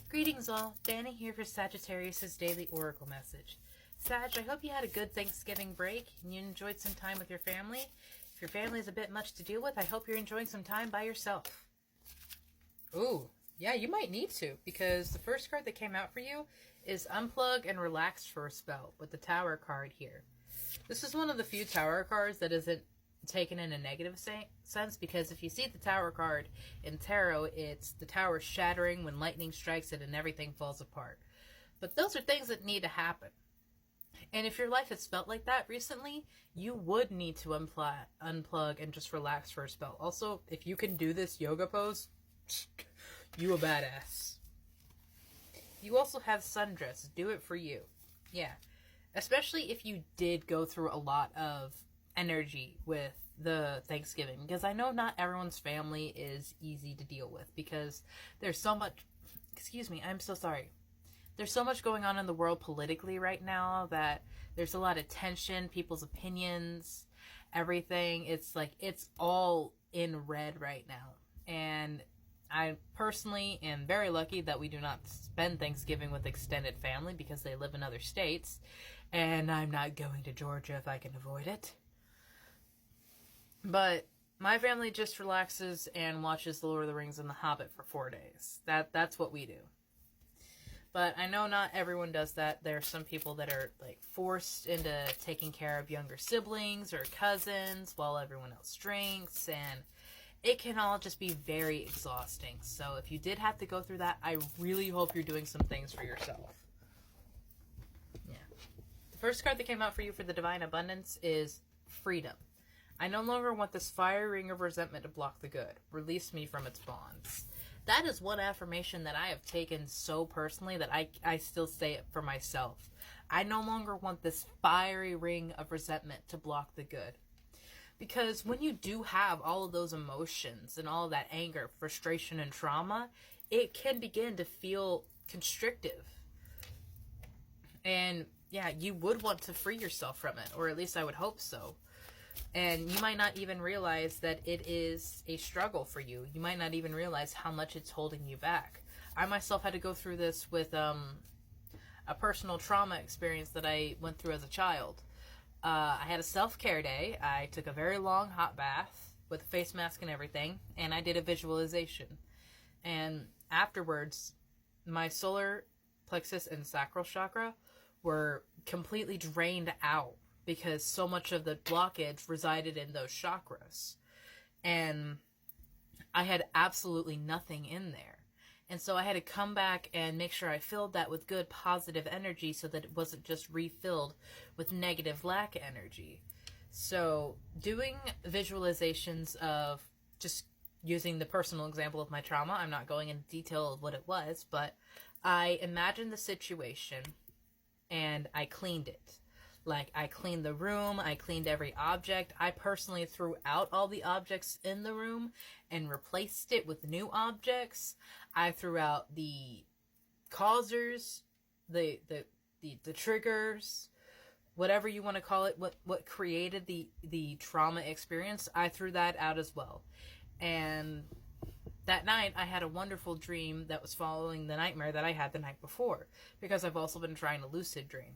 Greetings all, Danny here for Sagittarius' daily oracle message. Sag, I hope you had a good Thanksgiving break and you enjoyed some time with your family. If your family is a bit much to deal with, I hope you're enjoying some time by yourself. Ooh, yeah, you might need to, because the first card that came out for you is Unplug and Relax for a Spell, with the Tower card here. This is one of the few Tower cards that isn't taken in a negative sense, because if you see the Tower card in tarot, it's the tower shattering when lightning strikes it and everything falls apart. But those are things that need to happen. And if your life has felt like that recently, you would need to unplug and just relax for a spell. Also, if you can do this yoga pose, you a badass. You also have Sundress. Do it for you. Yeah. Especially if you did go through a lot of energy with the Thanksgiving, because I know not everyone's family is easy to deal with, because there's so much, excuse me, I'm so sorry. There's so much going on in the world politically right now that there's a lot of tension, people's opinions, everything. It's like, it's all in red right now. And I personally am very lucky that we do not spend Thanksgiving with extended family because they live in other states. And I'm not going to Georgia if I can avoid it. But my family just relaxes and watches The Lord of the Rings and The Hobbit for 4 days. That's what we do. But I know not everyone does that. There are some people that are like forced into taking care of younger siblings or cousins while everyone else drinks, and it can all just be very exhausting. So if you did have to go through that, I really hope you're doing some things for yourself. Yeah. The first card that came out for you for the Divine Abundance is Freedom. I no longer want this fire ring of resentment to block the good. Release me from its bonds. That is one affirmation that I have taken so personally that I still say it for myself. I no longer want this fiery ring of resentment to block the good. Because when you do have all of those emotions and all of that anger, frustration, and trauma, it can begin to feel constrictive. And yeah, you would want to free yourself from it, or at least I would hope so. And you might not even realize that it is a struggle for you. You might not even realize how much it's holding you back. I myself had to go through this with a personal trauma experience that I went through as a child. I had a self-care day. I took a very long hot bath with a face mask and everything, and I did a visualization. And afterwards, my solar plexus and sacral chakra were completely drained out, because so much of the blockage resided in those chakras. And I had absolutely nothing in there. And so I had to come back and make sure I filled that with good, positive energy so that it wasn't just refilled with negative lack energy. So doing visualizations of, just using the personal example of my trauma, I'm not going into detail of what it was, but I imagined the situation and I cleaned it. Like, I cleaned the room, I cleaned every object. I personally threw out all the objects in the room and replaced it with new objects. I threw out the causers, the triggers, whatever you want to call it, what created the trauma experience. I threw that out as well. And that night, I had a wonderful dream that was following the nightmare that I had the night before, because I've also been trying to lucid dream.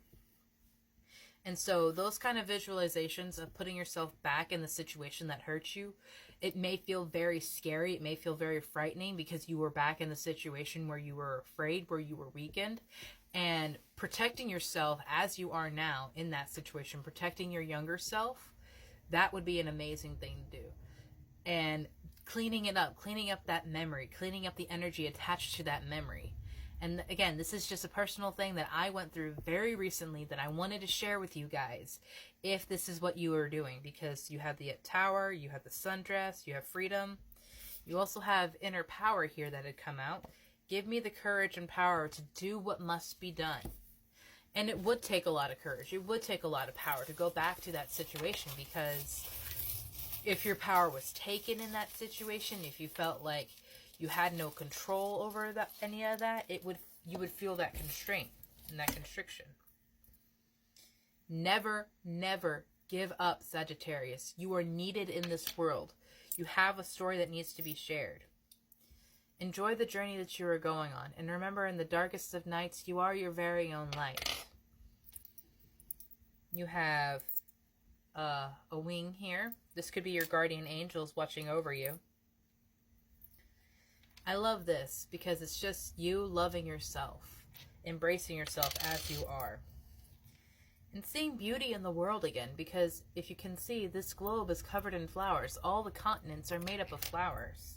And so those kind of visualizations of putting yourself back in the situation that hurt you, it may feel very scary. It may feel very frightening because you were back in the situation where you were afraid, where you were weakened. And protecting yourself as you are now in that situation, protecting your younger self, that would be an amazing thing to do. And cleaning it up, cleaning up that memory, cleaning up the energy attached to that memory. And again, this is just a personal thing that I went through very recently that I wanted to share with you guys, if this is what you are doing, because you have the Tower, you have the Sundress, you have Freedom. You also have Inner Power here that had come out. Give me the courage and power to do what must be done. And it would take a lot of courage. It would take a lot of power to go back to that situation, because if your power was taken in that situation, if you felt like you had no control over any of that, you would feel that constraint and that constriction. Never, never give up, Sagittarius. You are needed in this world. You have a story that needs to be shared. Enjoy the journey that you are going on. And remember, in the darkest of nights, you are your very own light. You have a wing here. This could be your guardian angels watching over you. I love this because it's just you loving yourself, embracing yourself as you are, and seeing beauty in the world again, because if you can see, this globe is covered in flowers. All the continents are made up of flowers.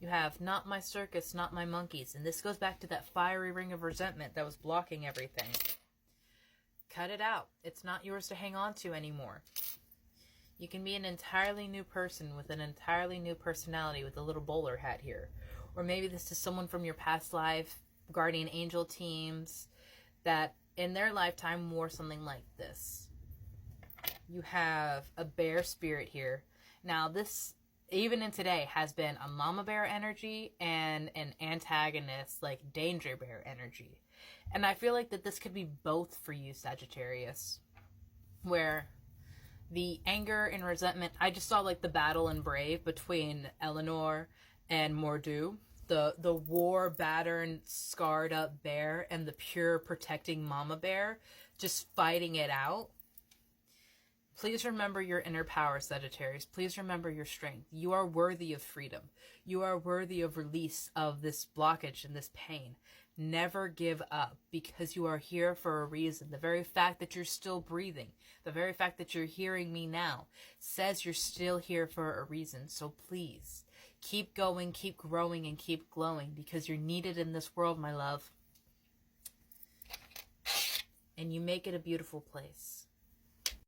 You have not my circus, not my monkeys, and this goes back to that fiery ring of resentment that was blocking everything. Cut it out. It's not yours to hang on to anymore. You can be an entirely new person with an entirely new personality with a little bowler hat here. Or maybe this is someone from your past life, guardian angel teams, that in their lifetime wore something like this. You have a bear spirit here. Now this, even in today, has been a mama bear energy and an antagonist, like danger bear energy. And I feel like that this could be both for you, Sagittarius, where the anger and resentment, I just saw like the battle in Brave between Eleanor and Mor'du, the war battered, scarred up bear and the pure protecting mama bear just fighting it out. Please remember your inner power, Sagittarius. Please remember your strength. You are worthy of freedom. You are worthy of release of this blockage and this pain. Never give up, because you are here for a reason. The very fact that you're still breathing, the very fact that you're hearing me now, says you're still here for a reason. So please, keep going, keep growing, and keep glowing, because you're needed in this world, my love. And you make it a beautiful place.